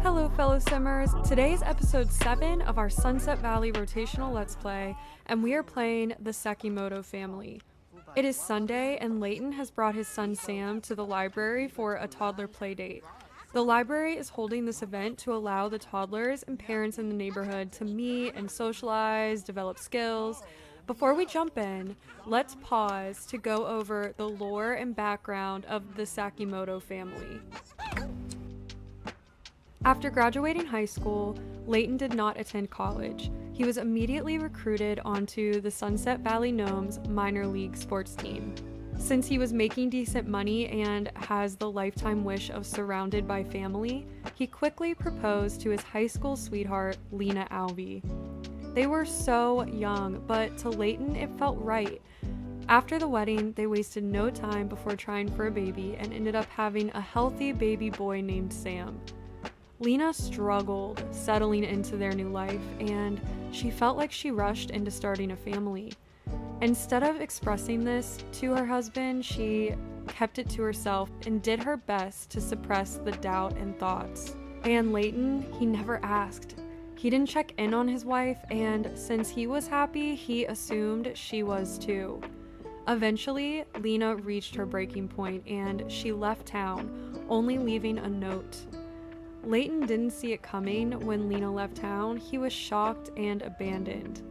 Hello fellow simmers, today is episode 7 of our Sunset Valley Rotational Let's Play, and we are playing the Sekemoto family. It is Sunday and Leighton has brought his son Sam to the library for a toddler play date. The library is holding this event to allow the toddlers and parents in the neighborhood to meet and socialize, develop skills. Before we jump in, let's pause to go over the lore and background of the Sekemoto family. After graduating high school, Leighton did not attend college. He was immediately recruited onto the Sunset Valley Gnomes minor league sports team. Since he was making decent money and has the lifetime wish of surrounded by family, he quickly proposed to his high school sweetheart, Lina Alvi. They were so young, but to Leighton it felt right. After the wedding, they wasted no time before trying for a baby and ended up having a healthy baby boy named Sam. Lina struggled settling into their new life, and she felt like she rushed into starting a family. Instead of expressing this to her husband, she kept it to herself and did her best to suppress the doubt and thoughts. And Leighton, he never asked. He didn't check in on his wife, and since he was happy, he assumed she was too. Eventually, Lina reached her breaking point and she left town, only leaving a note. Leighton didn't see it coming when Lina left town. He was shocked and abandoned.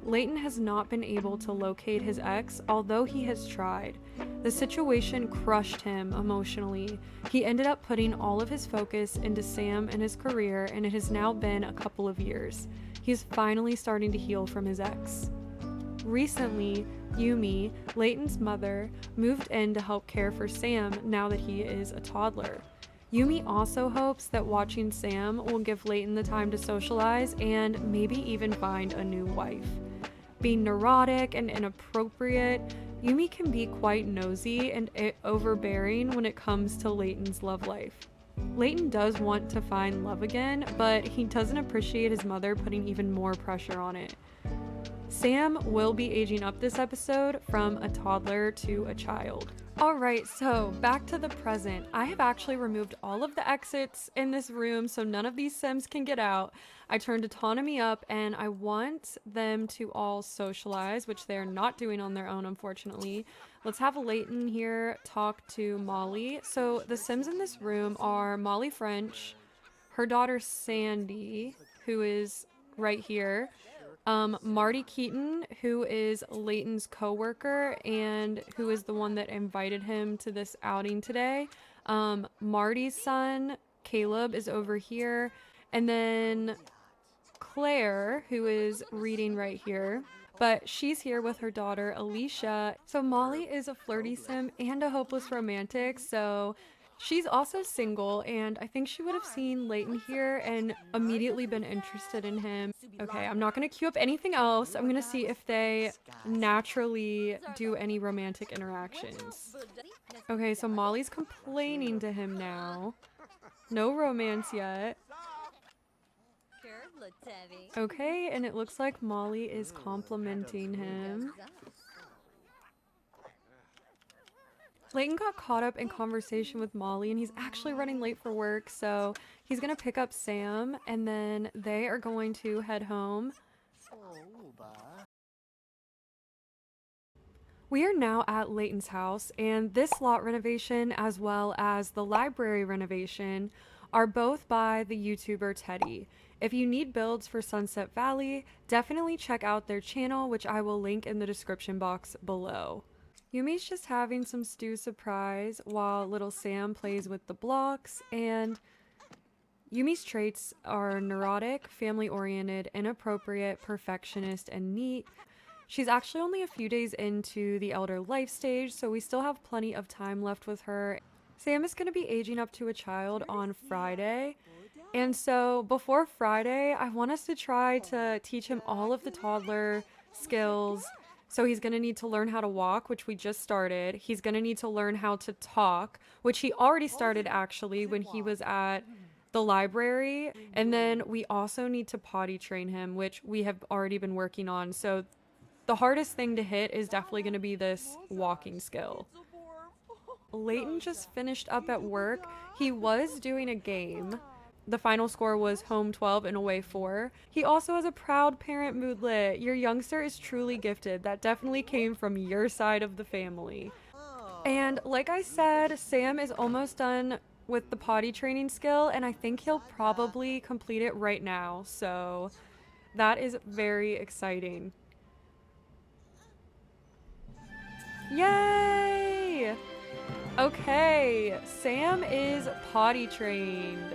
Leighton has not been able to locate his ex, although he has tried. The situation crushed him emotionally. He ended up putting all of his focus into Sam and his career, and it has now been a couple of years. He's finally starting to heal from his ex. Recently, Yumi, Leighton's mother, moved in to help care for Sam now that he is a toddler. Yumi also hopes that watching Sam will give Leighton the time to socialize and maybe even find a new wife. Being neurotic and inappropriate, Yumi can be quite nosy and overbearing when it comes to Leighton's love life. Leighton does want to find love again, but he doesn't appreciate his mother putting even more pressure on it. Sam will be aging up this episode from a toddler to a child. Alright, so back to the present. I have actually removed all of the exits in this room so none of these Sims can get out. I turned autonomy up and I want them to all socialize, which they're not doing on their own, unfortunately. Let's have Leighton here talk to Molly. So the Sims in this room are Molly French, her daughter Sandy, who is right here, Marty Keaton, who is Leighton's co-worker and who is the one that invited him to this outing today. Marty's son, Caleb, is over here. And then Claire, who is reading right here. But she's here with her daughter, Alicia. So Molly is a flirty sim and a hopeless romantic, so she's also single, and I think she would have seen Leighton here and immediately been interested in him. Okay, I'm not going to queue up anything else. I'm going to see if they naturally do any romantic interactions. Okay, so Molly's complaining to him now. No romance yet. Okay, and it looks like Molly is complimenting him. Leighton got caught up in conversation with Molly and he's actually running late for work, so he's gonna pick up Sam and then they are going to head home. We are now at Leighton's house, and this lot renovation as well as the library renovation are both by the YouTuber Tedhi. If you need builds for Sunset Valley, definitely check out their channel, which I will link in the description box below. Yumi's just having some stew surprise while little Sam plays with the blocks, and Yumi's traits are neurotic, family-oriented, inappropriate, perfectionist, and neat. She's actually only a few days into the elder life stage, so we still have plenty of time left with her. Sam is going to be aging up to a child on Friday, and so before Friday, I want us to try to teach him all of the toddler skills. So he's going to need to learn how to walk, which we just started. He's going to need to learn how to talk, which he already started actually when he was at the library. And then we also need to potty train him, which we have already been working on. So the hardest thing to hit is definitely going to be this walking skill. Leighton just finished up at work. He was doing a game The final score was home 12 and away 4. He also has a proud parent moodlet. Your youngster is truly gifted. That definitely came from your side of the family. And like I said, Sam is almost done with the potty training skill, and I think he'll probably complete it right now. So that is very exciting. Yay! Okay, Sam is potty trained.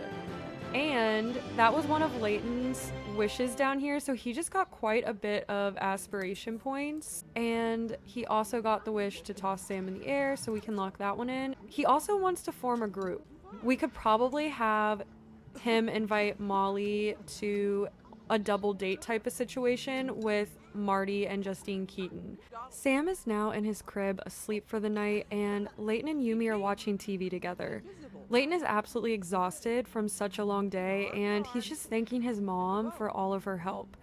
And that was one of Leighton's wishes down here, so he just got quite a bit of aspiration points. And he also got the wish to toss Sam in the air, so we can lock that one in. He also wants to form a group. We could probably have him invite Molly to a double date type of situation with Marty and Justine Keaton. Sam is now in his crib asleep for the night, and Leighton and Yumi are watching TV together. Leighton is absolutely exhausted from such a long day, and he's just thanking his mom for all of her help.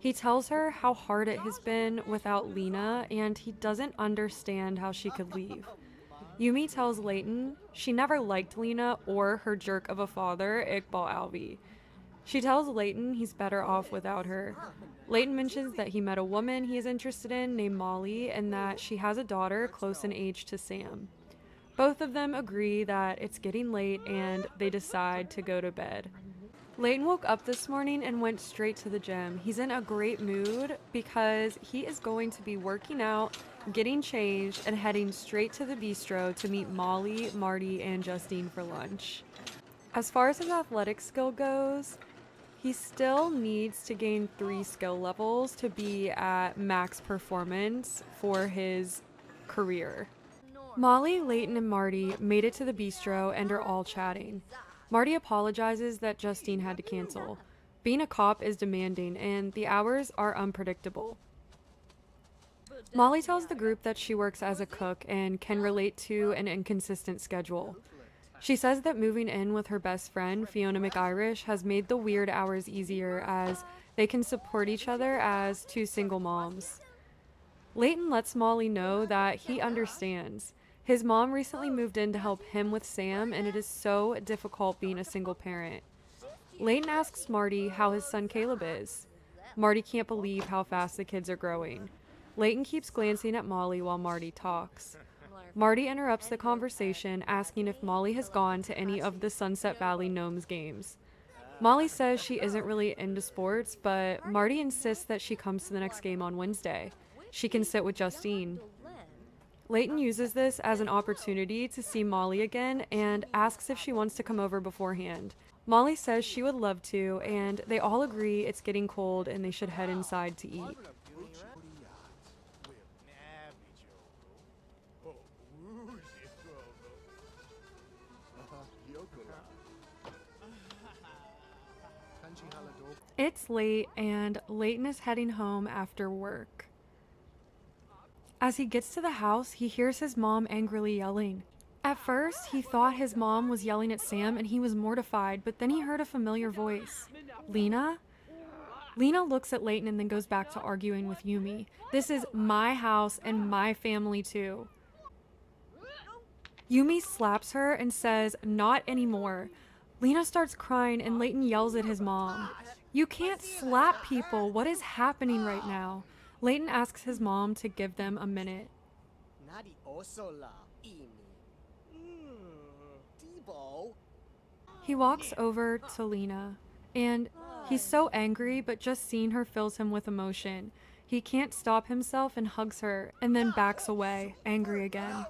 He tells her how hard it has been without Lina, and he doesn't understand how she could leave. Yumi tells Leighton she never liked Lina or her jerk of a father, Iqbal Alvi. She tells Leighton he's better off without her. Leighton mentions that he met a woman he is interested in named Molly, and that she has a daughter close in age to Sam. Both of them agree that it's getting late, and they decide to go to bed. Leighton woke up this morning and went straight to the gym. He's in a great mood because he is going to be working out, getting changed, and heading straight to the bistro to meet Molly, Marty, and Justine for lunch. As far as his athletic skill goes, he still needs to gain 3 skill levels to be at max performance for his career. Molly, Leighton, and Marty made it to the bistro and are all chatting. Marty apologizes that Justine had to cancel. Being a cop is demanding, and the hours are unpredictable. Molly tells the group that she works as a cook and can relate to an inconsistent schedule. She says that moving in with her best friend, Fiona McIrish, has made the weird hours easier as they can support each other as 2 single moms. Leighton lets Molly know that he understands. His mom recently moved in to help him with Sam, and it is so difficult being a single parent. Leighton asks Marty how his son Caleb is. Marty can't believe how fast the kids are growing. Leighton keeps glancing at Molly while Marty talks. Marty interrupts the conversation, asking if Molly has gone to any of the Sunset Valley Gnomes games. Molly says she isn't really into sports, but Marty insists that she comes to the next game on Wednesday. She can sit with Justine. Leighton uses this as an opportunity to see Molly again and asks if she wants to come over beforehand. Molly says she would love to, and they all agree it's getting cold and they should head inside to eat. It's late, and Leighton is heading home after work. As he gets to the house, he hears his mom angrily yelling. At first, he thought his mom was yelling at Sam and he was mortified, but then he heard a familiar voice. Lina? Lina looks at Leighton and then goes back to arguing with Yumi. This is my house and my family too. Yumi slaps her and says, "Not anymore." Lina starts crying and Leighton yells at his mom. "You can't slap people. What is happening right now?" Leighton asks his mom to give them a minute. He walks over to Lina, and he's so angry, but just seeing her fills him with emotion. He can't stop himself and hugs her, and then backs away, angry again.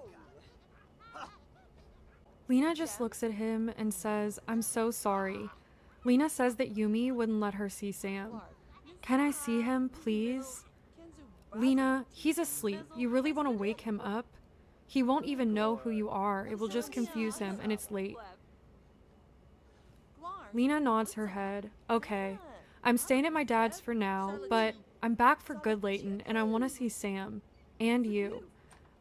Lina just looks at him and says, "I'm so sorry." Lina says that Yumi wouldn't let her see Sam. "Can I see him, please?" Lina, he's asleep. You really want to wake him up? He won't even know who you are. It will just confuse him, and it's late. Lina nods her head. "Okay, I'm staying at my dad's for now, but I'm back for good, Leighton, and I want to see Sam. And you.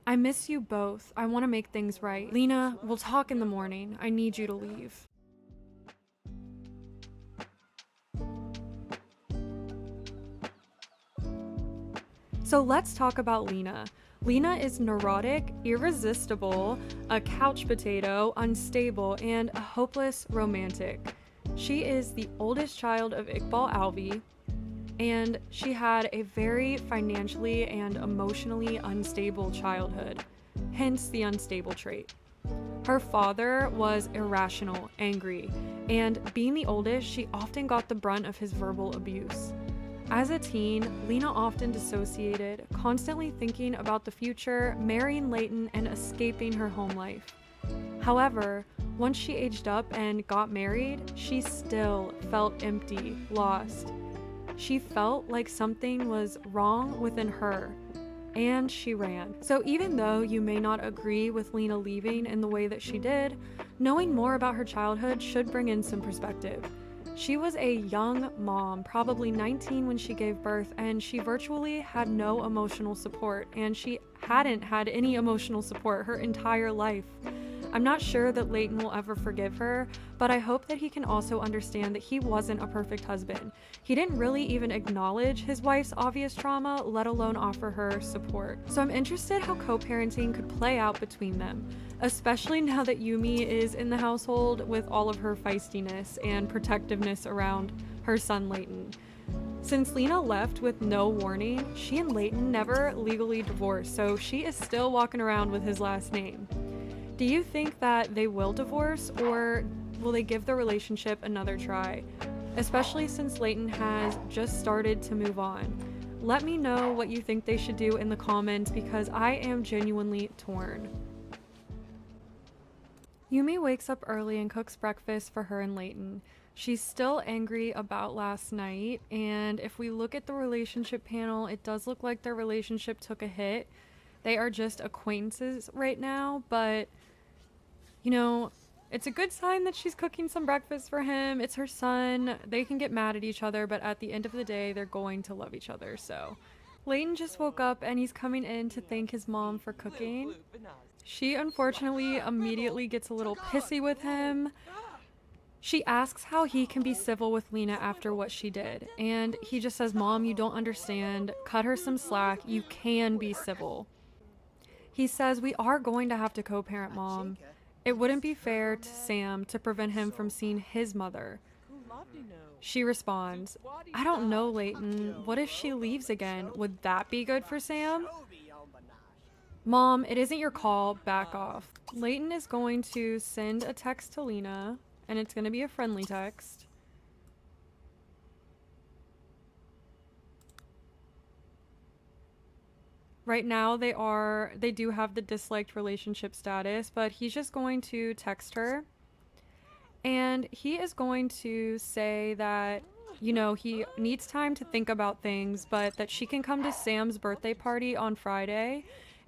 I miss you both. I want to make things right. Lina, we'll talk in the morning. I need you to leave." So let's talk about Lina. Lina is neurotic, irresistible, a couch potato, unstable, and a hopeless romantic. She is the oldest child of Iqbal Alvi, and she had a very financially and emotionally unstable childhood, hence the unstable trait. Her father was irrational, angry, and being the oldest, she often got the brunt of his verbal abuse. As a teen, Lina often dissociated, constantly thinking about the future, marrying Leighton, and escaping her home life. However, once she aged up and got married, she still felt empty, lost. She felt like something was wrong within her, and she ran. So even though you may not agree with Lina leaving in the way that she did, knowing more about her childhood should bring in some perspective. She was a young mom, probably 19 when she gave birth, and she virtually had no emotional support, and she hadn't had any emotional support her entire life. I'm not sure that Leighton will ever forgive her, but I hope that he can also understand that he wasn't a perfect husband. He didn't really even acknowledge his wife's obvious trauma, let alone offer her support. So I'm interested how co-parenting could play out between them, especially now that Yumi is in the household with all of her feistiness and protectiveness around her son Leighton. Since Lina left with no warning, she and Leighton never legally divorced, so she is still walking around with his last name. Do you think that they will divorce, or will they give the relationship another try? Especially since Leighton has just started to move on. Let me know what you think they should do in the comments because I am genuinely torn. Yumi wakes up early and cooks breakfast for her and Leighton. She's still angry about last night, and if we look at the relationship panel, it does look like their relationship took a hit. They are just acquaintances right now, but you know, it's a good sign that she's cooking some breakfast for him. It's her son. They can get mad at each other, but at the end of the day, they're going to love each other. So Leighton just woke up and he's coming in to thank his mom for cooking. She unfortunately immediately gets a little pissy with him. She asks how he can be civil with Lina after what she did, and he just says, "Mom, you don't understand. Cut her some slack. You can be civil." He says, "We are going to have to co-parent, Mom. It wouldn't be fair to Sam to prevent him from seeing his mother." She responds, "I don't know, Leighton. What if she leaves again? Would that be good for Sam?" "Mom, it isn't your call. Back off." Leighton is going to send a text to Lina, and it's going to be a friendly text. Right now they do have the disliked relationship status, but he's just going to text her. And he is going to say that, you know, he needs time to think about things, but that she can come to Sam's birthday party on Friday.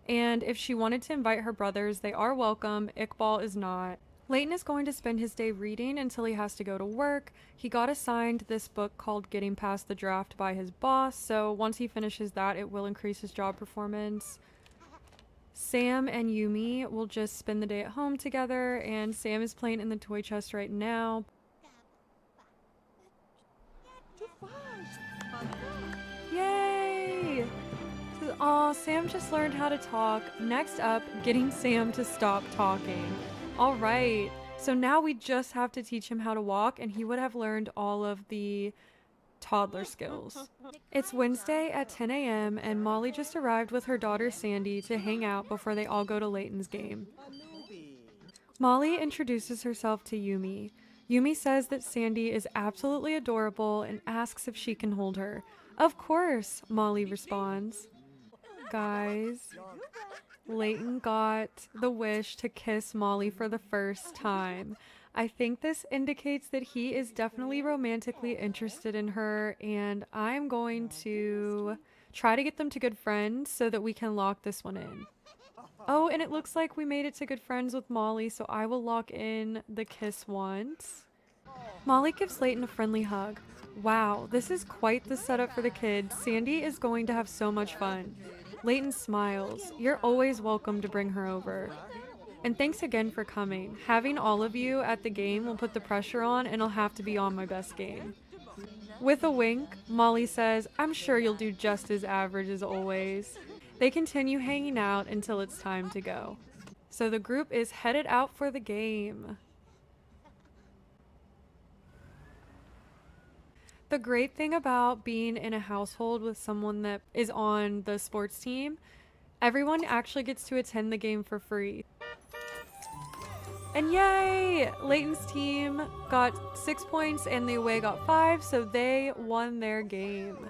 And if she wanted to invite her brothers, they are welcome. Iqbal is not. Leighton is going to spend his day reading until he has to go to work. He got assigned this book called Getting Past the Draft by his boss, so once he finishes that, it will increase his job performance. Sam and Yumi will just spend the day at home together, and Sam is playing in the toy chest right now. Yay! Aw, Sam just learned how to talk. Next up, getting Sam to stop talking. Alright, so now we just have to teach him how to walk, and he would have learned all of the toddler skills. It's Wednesday at 10 a.m. and Molly just arrived with her daughter Sandy to hang out before they all go to Leighton's game. Molly introduces herself to Yumi. Yumi says that Sandy is absolutely adorable and asks if she can hold her. "Of course," Molly responds. Guys, Leighton got the wish to kiss Molly for the first time. I think this indicates that he is definitely romantically interested in her, and I'm going to try to get them to good friends so that we can lock this one in. Oh, and it looks like we made it to good friends with Molly, so I will lock in the kiss once. Molly gives Leighton a friendly hug. Wow, this is quite the setup for the kids. Sandy is going to have so much fun. Leighton smiles. "You're always welcome to bring her over. And thanks again for coming. Having all of you at the game will put the pressure on, and I'll have to be on my best game." With a wink, Molly says, "I'm sure you'll do just as average as always." They continue hanging out until it's time to go. So the group is headed out for the game. The great thing about being in a household with someone that is on the sports team, everyone actually gets to attend the game for free. And yay! Leighton's team got 6 points and the away got 5, so they won their game.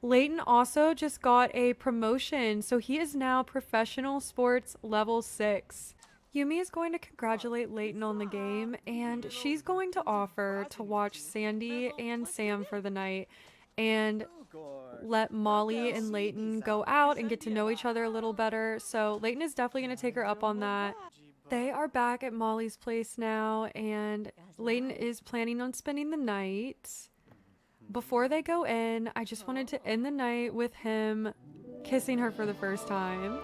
Leighton also just got a promotion, so he is now professional sports level 6. Yumi is going to congratulate Leighton on the game, and she's going to offer to watch Sandy and Sam for the night and let Molly and Leighton go out and get to know each other a little better. So Leighton is definitely going to take her up on that. They are back at Molly's place now, and Leighton is planning on spending the night. Before they go in, I just wanted to end the night with him kissing her for the first time.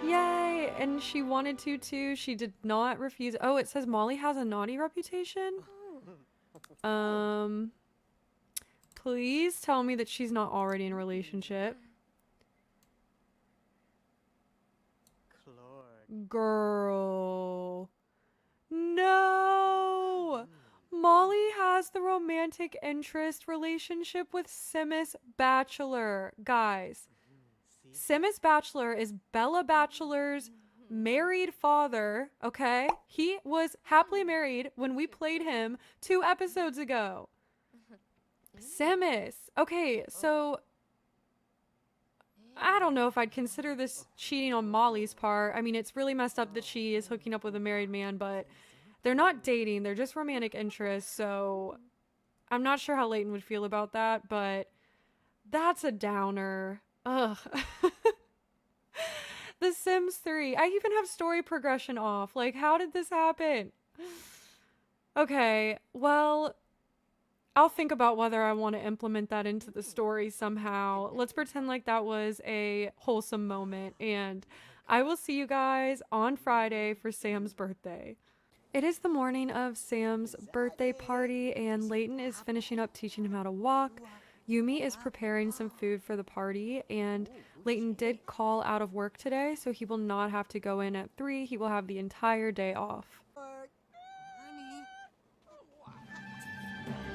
Yay! And she wanted to too. She did not refuse. Oh, it says Molly has a naughty reputation? Please tell me that she's not already in a relationship. Girl. No! Molly has the romantic interest relationship with Simus Bachelor. Guys, Simus Bachelor is Bella Bachelor's married father, okay? He was happily married when we played him 2 episodes ago. Simus. Okay, so I don't know if I'd consider this cheating on Molly's part. I mean, it's really messed up that she is hooking up with a married man, but they're not dating. They're just romantic interests, so I'm not sure how Leighton would feel about that, but that's a downer. Ugh. The Sims 3. I even have story progression off. Like, how did this happen? Okay, well, I'll think about whether I want to implement that into the story somehow. Let's pretend like that was a wholesome moment, and I will see you guys on Friday for Sam's birthday. It is the morning of Sam's birthday party, and Leighton is finishing up teaching him how to walk. Yumi is preparing some food for the party, and Leighton did call out of work today, so he will not have to go in at 3. He will have the entire day off.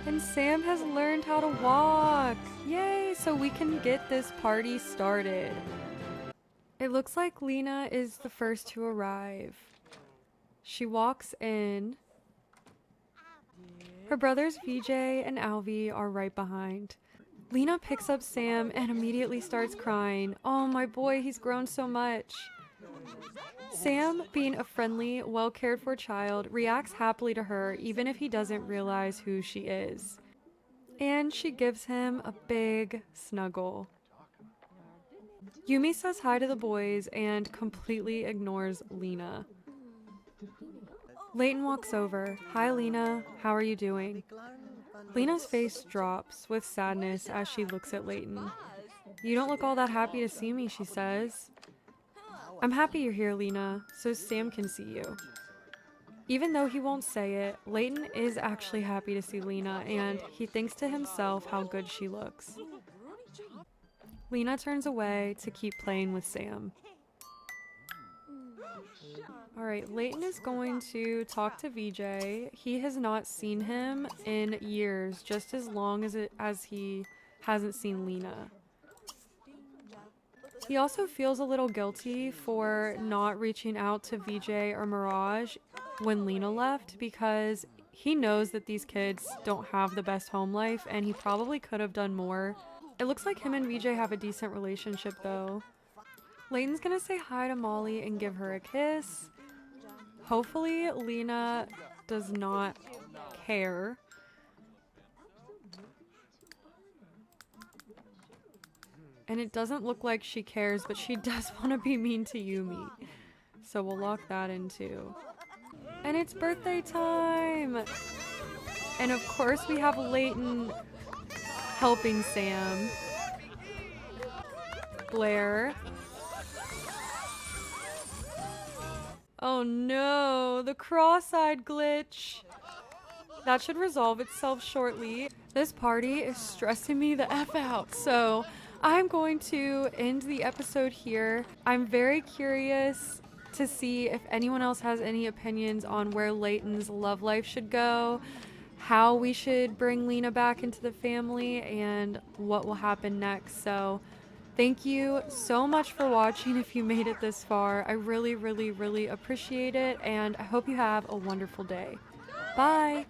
And Sam has learned how to walk. Yay, so we can get this party started. It looks like Lina is the first to arrive. She walks in. Her brothers VJ and Alvi are right behind. Lina picks up Sam and immediately starts crying. Oh, my boy, he's grown so much. Sam, being a friendly, well-cared-for child, reacts happily to her even if he doesn't realize who she is. And she gives him a big snuggle. Yumi says hi to the boys and completely ignores Lina. Leighton walks over. Hi, Lina. How are you doing? Lina's face drops with sadness as she looks at Leighton. You don't look all that happy to see me, she says. I'm happy you're here, Lina, so Sam can see you. Even though he won't say it, Leighton is actually happy to see Lina, and he thinks to himself how good she looks. Lina turns away to keep playing with Sam. Alright, Leighton is going to talk to VJ. He has not seen him in years, just as long as he hasn't seen Lina. He also feels a little guilty for not reaching out to VJ or Mirage when Lina left, because he knows that these kids don't have the best home life and he probably could have done more. It looks like him and VJ have a decent relationship though. Leighton's gonna say hi to Molly and give her a kiss. Hopefully Lina does not care. And it doesn't look like she cares, but she does want to be mean to Yumi. So we'll lock that in too. And it's birthday time! And of course we have Leighton helping Sam. Blair. Oh no, the cross-eyed glitch. That should resolve itself shortly. This party is stressing me the F out, so I'm going to end the episode here. I'm very curious to see if anyone else has any opinions on where Leighton's love life should go. how we should bring Lena back into the family and what will happen next. So, thank you so much for watching if you made it this far. I really, really, really appreciate it, and I hope you have a wonderful day. Bye!